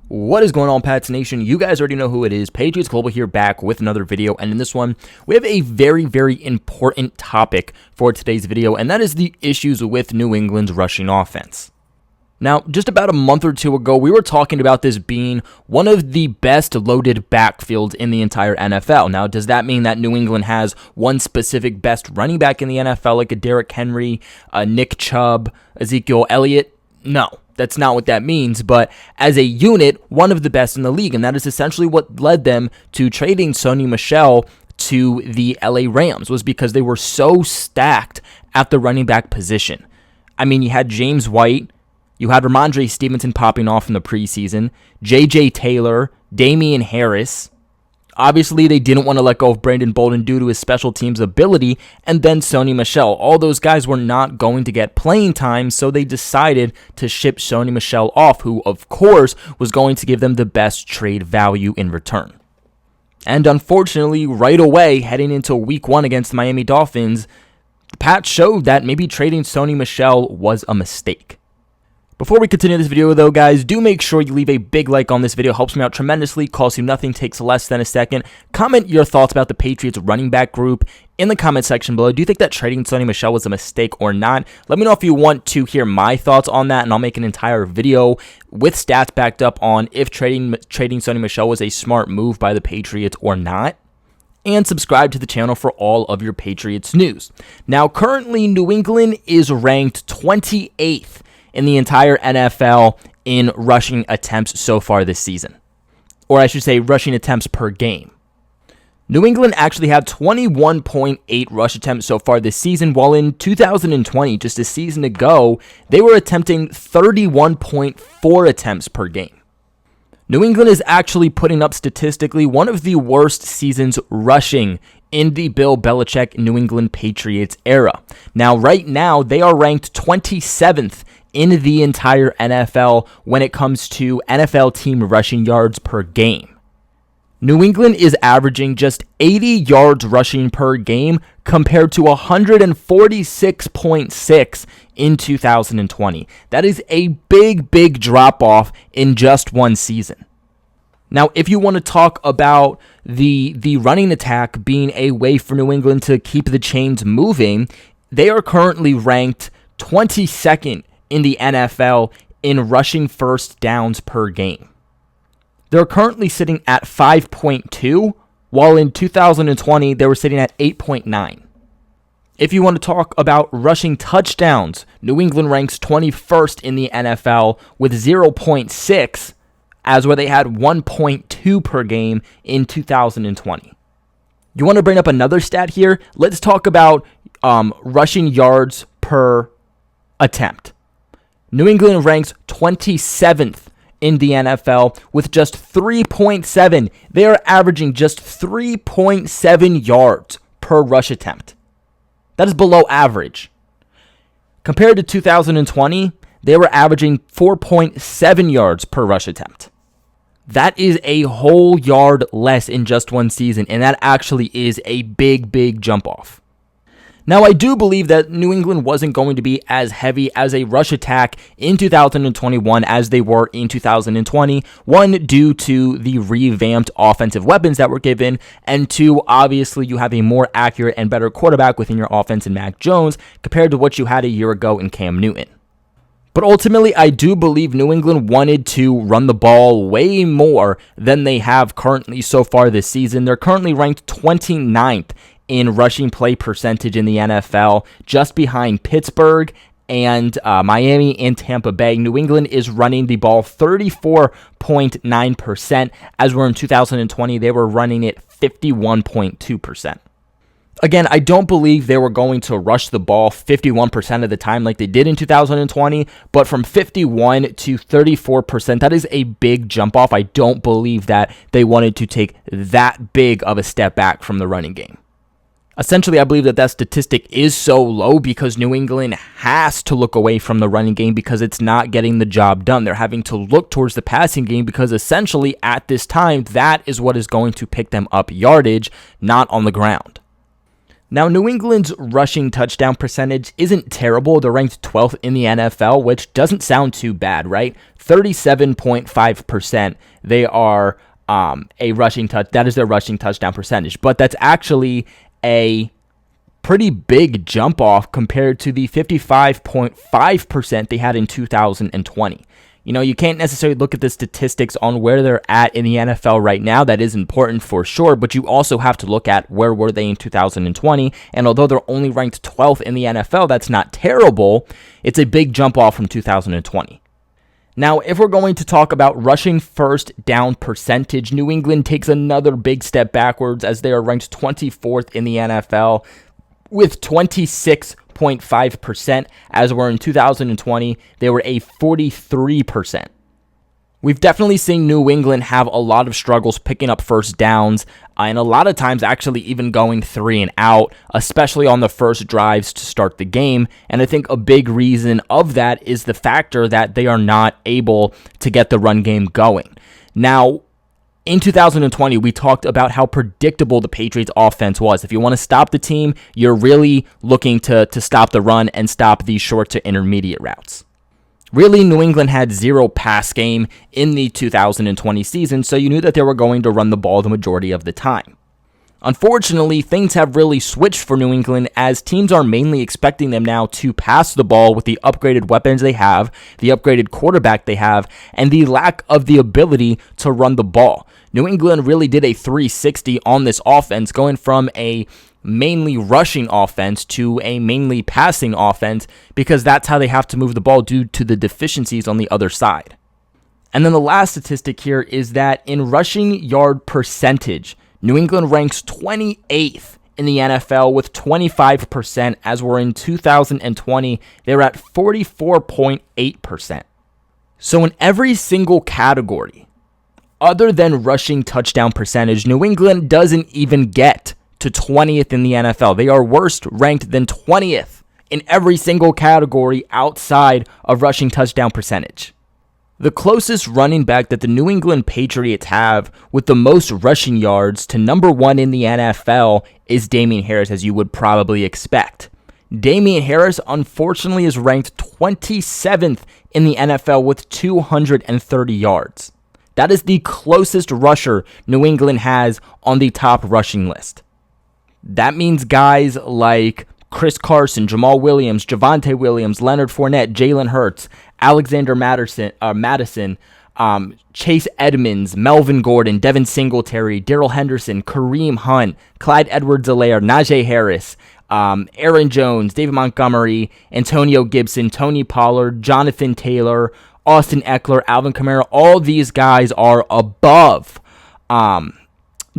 What is going on, Pats Nation? You guys already know who it is. Patriots Global here, back with another video. And in this one, we have a very important topic for today's video, and that is the issues with New England's rushing offense. Now, just about a month or two ago, we were talking about this being one of the best loaded backfields in the entire NFL. Now, does that mean that New England has one specific best running back in the NFL, like a Derrick Henry, Nick Chubb, Ezekiel Elliott? No. That's not what that means, but as a unit, one of the best in the league, and that is essentially what led them to trading Sony Michel to the LA Rams, was because they were so stacked at the running back position. I mean, you had James White, you had Ramondre Stevenson popping off in the preseason, J.J. Taylor, Damien Harris. Obviously, they didn't want to let go of Brandon Bolden due to his special teams ability, and then Sony Michel. All those guys were not going to get playing time, so they decided to ship Sony Michel off, who, of course, was going to give them the best trade value in return. And unfortunately, right away, heading into week one against the Miami Dolphins, the Pats showed that maybe trading Sony Michel was a mistake. Before we continue this video though, guys, do make sure you leave a big like on this video. Helps me out tremendously, costs you nothing, takes less than a second. Comment your thoughts about the Patriots running back group in the comment section below. Do you think that trading Sony Michel was a mistake or not? Let me know if you want to hear my thoughts on that, and I'll make an entire video with stats backed up on if trading Sony Michel was a smart move by the Patriots or not. And subscribe to the channel for all of your Patriots news. Now, currently, New England is ranked 28th in the entire NFL in rushing attempts so far this season. Or I should say rushing attempts per game. New England actually had 21.8 rush attempts so far this season, while in 2020, just a season ago, they were attempting 31.4 attempts per game. New England is actually putting up statistically one of the worst seasons rushing in the Bill Belichick New England Patriots era. Now, right now, they are ranked 27th in the entire NFL when it comes to NFL team rushing yards per game. New England is averaging just 80 yards rushing per game compared to 146.6 in 2020. That is a big drop-off in just one season. Now, if you want to talk about the running attack being a way for New England to keep the chains moving, they are currently ranked 22nd in the NFL in rushing first downs per game. They're currently sitting at 5.2, while in 2020 they were sitting at 8.9. If you want to talk about rushing touchdowns, New England ranks 21st in the NFL with 0.6, as where they had 1.2 per game in 2020. You want to bring up another stat here? Let's talk about rushing yards per attempt. New England ranks 27th in the NFL with just 3.7. They are averaging just 3.7 yards per rush attempt. That is below average. Compared to 2020, they were averaging 4.7 yards per rush attempt. That is a whole yard less in just one season, and that actually is a big jump off. Now, I do believe that New England wasn't going to be as heavy as a rush attack in 2021 as they were in 2020. One, due to the revamped offensive weapons that were given, and two, obviously, you have a more accurate and better quarterback within your offense in Mac Jones compared to what you had a year ago in Cam Newton. But ultimately, I do believe New England wanted to run the ball way more than they have currently so far this season. They're currently ranked 29th in rushing play percentage in the NFL, just behind Pittsburgh and Miami and Tampa Bay. New England is running the ball 34.9%, as were in 2020, they were running it 51.2%. Again, I don't believe they were going to rush the ball 51% of the time like they did in 2020, but from 51 to 34%, that is a big jump off. I don't believe that they wanted to take that big of a step back from the running game. Essentially, I believe that statistic is so low because New England has to look away from the running game because it's not getting the job done. They're having to look towards the passing game because essentially at this time, that is what is going to pick them up yardage, not on the ground. Now, New England's rushing touchdown percentage isn't terrible. They're ranked 12th in the NFL, which doesn't sound too bad, right? 37.5%. They are that is their rushing touchdown percentage. But that's actually a pretty big jump off compared to the 55.5% they had in 2020. You know, you can't necessarily look at the statistics on where they're at in the NFL right now. That is important for sure, but you also have to look at where were they in 2020. And although they're only ranked 12th in the NFL, that's not terrible. It's a big jump off from 2020. Now, if we're going to talk about rushing first down percentage, New England takes another big step backwards as they are ranked 24th in the NFL with 26.5%, as were in 2020, they were a 43%. We've definitely seen New England have a lot of struggles picking up first downs, and a lot of times actually even going 3 and out, especially on the first drives to start the game. And I think a big reason of that is the factor that they are not able to get the run game going. Now, in 2020, we talked about how predictable the Patriots offense was. If you want to stop the team, you're really looking to stop the run and stop these short to intermediate routes. Really, New England had zero pass game in the 2020 season, so you knew that they were going to run the ball the majority of the time. Unfortunately, things have really switched for New England as teams are mainly expecting them now to pass the ball with the upgraded weapons they have, the upgraded quarterback they have, and the lack of the ability to run the ball. New England really did a 360 on this offense, going from a mainly rushing offense to a mainly passing offense because that's how they have to move the ball due to the deficiencies on the other side. And then the last statistic here is that in rushing yard percentage, New England ranks 28th in the NFL with 25%, as were in 2020, they were at 44.8%. So in every single category, other than rushing touchdown percentage, New England doesn't even get to 20th in the NFL. They are worse ranked than 20th in every single category outside of rushing touchdown percentage. The closest running back that the New England Patriots have with the most rushing yards to number 1 in the NFL is Damien Harris, as you would probably expect. Damien Harris, unfortunately, is ranked 27th in the NFL with 230 yards. That is the closest rusher New England has on the top rushing list. That means guys like Chris Carson, Jamal Williams, Javonte Williams, Leonard Fournette, Jalen Hurts, Alexander Madison, Chase Edmonds, Melvin Gordon, Devin Singletary, Darrell Henderson, Kareem Hunt, Clyde Edwards-Helaire, Najee Harris, Aaron Jones, David Montgomery, Antonio Gibson, Tony Pollard, Jonathan Taylor, Austin Eckler, Alvin Kamara. All these guys are above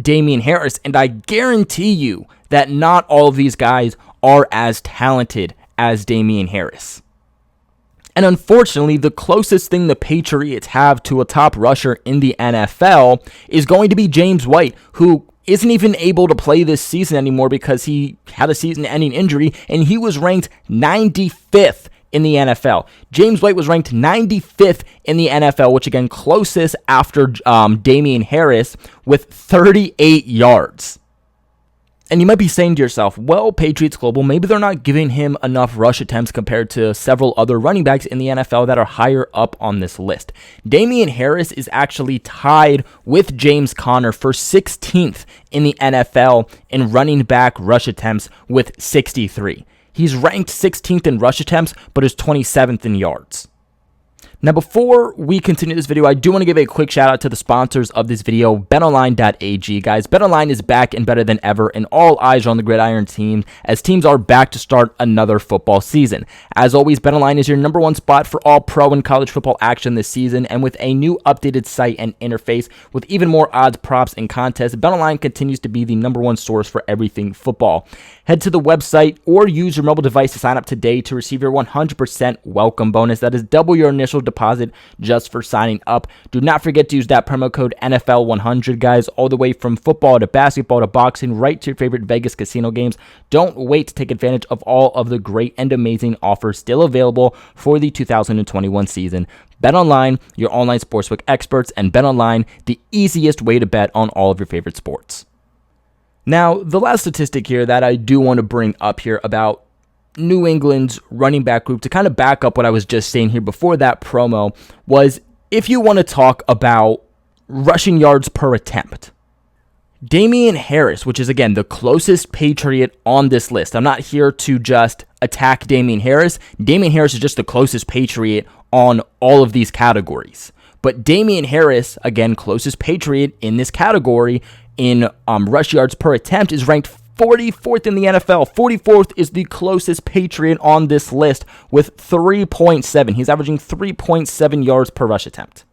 Damien Harris, and I guarantee you that not all of these guys are as talented as Damien Harris. And unfortunately, the closest thing the Patriots have to a top rusher in the NFL is going to be James White, who isn't even able to play this season anymore because he had a season-ending injury, and he was ranked 95th in the NFL. James White was ranked 95th in the NFL, which again, closest after Damien Harris with 38 yards. And you might be saying to yourself, well, Patriots Global, maybe they're not giving him enough rush attempts compared to several other running backs in the NFL that are higher up on this list. Damien Harris is actually tied with James Conner for 16th in the NFL in running back rush attempts with 63. He's ranked 16th in rush attempts, but is 27th in yards. Now, before we continue this video, I do want to give a quick shout out to the sponsors of this video, betonline.ag. Guys, BetOnline is back and better than ever, and all eyes are on the Gridiron team as teams are back to start another football season. As always, BetOnline is your number one spot for all pro and college football action this season, and with a new updated site and interface with even more odds, props, and contests, BetOnline continues to be the number one source for everything football. Head to the website or use your mobile device to sign up today to receive your 100% welcome bonus. That is double your initial deposit just for signing up. Do not forget to use that promo code NFL100, guys, all the way from football to basketball to boxing, right to your favorite Vegas casino games. Don't wait to take advantage of all of the great and amazing offers still available for the 2021 season. BetOnline, your online sportsbook experts, and BetOnline, the easiest way to bet on all of your favorite sports. Now, the last statistic here that I do want to bring up here about New England's running back group to kind of back up what I was just saying here before that promo was if you want to talk about rushing yards per attempt. Damien Harris, which is, again, the closest Patriot on this list. I'm not here to just attack Damien Harris. Damien Harris is just the closest Patriot on all of these categories. But Damien Harris, again, closest Patriot in this category in rush yards per attempt, is ranked 44th in the NFL. 44th is the closest Patriot on this list with 3.7. He's averaging 3.7 yards per rush attempt.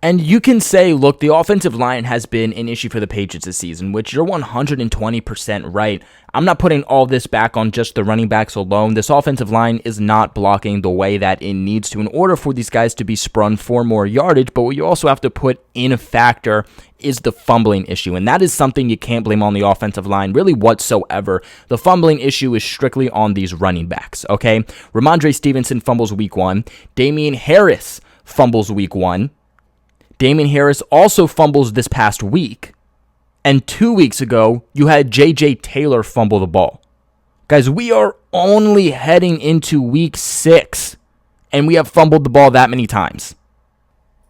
And you can say, look, the offensive line has been an issue for the Patriots this season, which you're 120% right. I'm not putting all this back on just the running backs alone. This offensive line is not blocking the way that it needs to in order for these guys to be sprung for more yardage. But what you also have to put in a factor is the fumbling issue. And that is something you can't blame on the offensive line really whatsoever. The fumbling issue is strictly on these running backs, okay? Ramondre Stevenson fumbles week 1. Damien Harris fumbles week 1. Damien Harris also fumbles this past week. And 2 weeks ago, you had J.J. Taylor fumble the ball. Guys, we are only heading into week 6, and we have fumbled the ball that many times.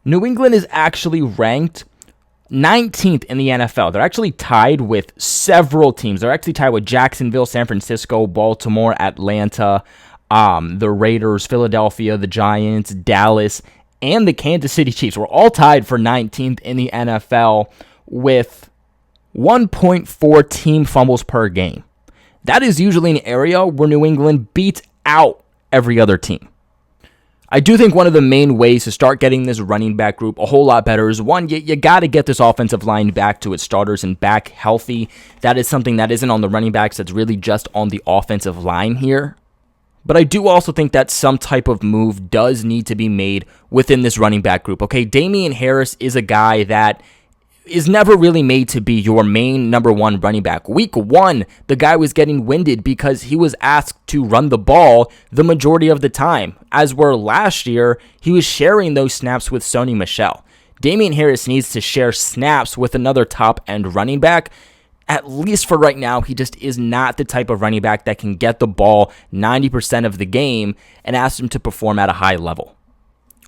New England is actually ranked 19th in the NFL. They're actually tied with several teams. They're actually tied with Jacksonville, San Francisco, Baltimore, Atlanta, the Raiders, Philadelphia, the Giants, Dallas, and the Kansas City Chiefs. We're all tied for 19th in the NFL with 1.4 team fumbles per game. That is usually an area where New England beats out every other team. I do think one of the main ways to start getting this running back group a whole lot better is, one, you got to get this offensive line back to its starters and back healthy. That is something that isn't on the running backs. That's really just on the offensive line here. But I do also think that some type of move does need to be made within this running back group. Okay, Damien Harris is a guy that is never really made to be your main number one running back. Week 1, the guy was getting winded because he was asked to run the ball the majority of the time. As were last year, he was sharing those snaps with Sony Michel. Damien Harris needs to share snaps with another top-end running back. At least for right now, he just is not the type of running back that can get the ball 90% of the game and ask him to perform at a high level.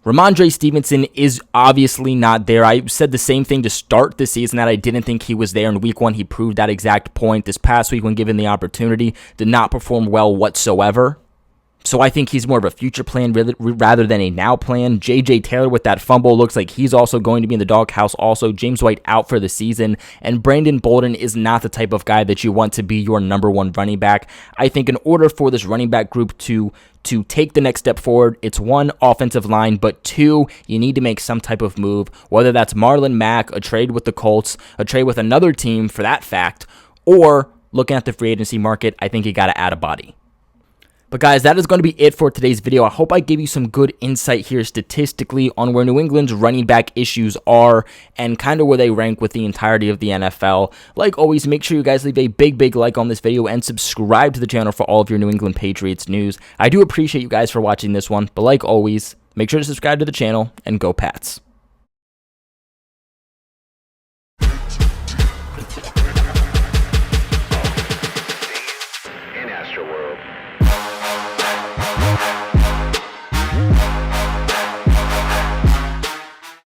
Ramondre Stevenson is obviously not there. I said the same thing to start the season, that I didn't think he was there in week 1. He proved that exact point. This past week, when given the opportunity, did not perform well whatsoever. So I think he's more of a future plan rather than a now plan. J.J. Taylor with that fumble looks like he's also going to be in the doghouse also. James White out for the season. And Brandon Bolden is not the type of guy that you want to be your number one running back. I think in order for this running back group to take the next step forward, it's 1, offensive line, but 2, you need to make some type of move, whether that's Marlon Mack, a trade with the Colts, a trade with another team for that fact, or looking at the free agency market, I think you got to add a body. But guys, that is going to be it for today's video. I hope I gave you some good insight here statistically on where New England's running back issues are and kind of where they rank with the entirety of the NFL. Like always, make sure you guys leave a big like on this video and subscribe to the channel for all of your New England Patriots news. I do appreciate you guys for watching this one, but like always, make sure to subscribe to the channel and go Pats.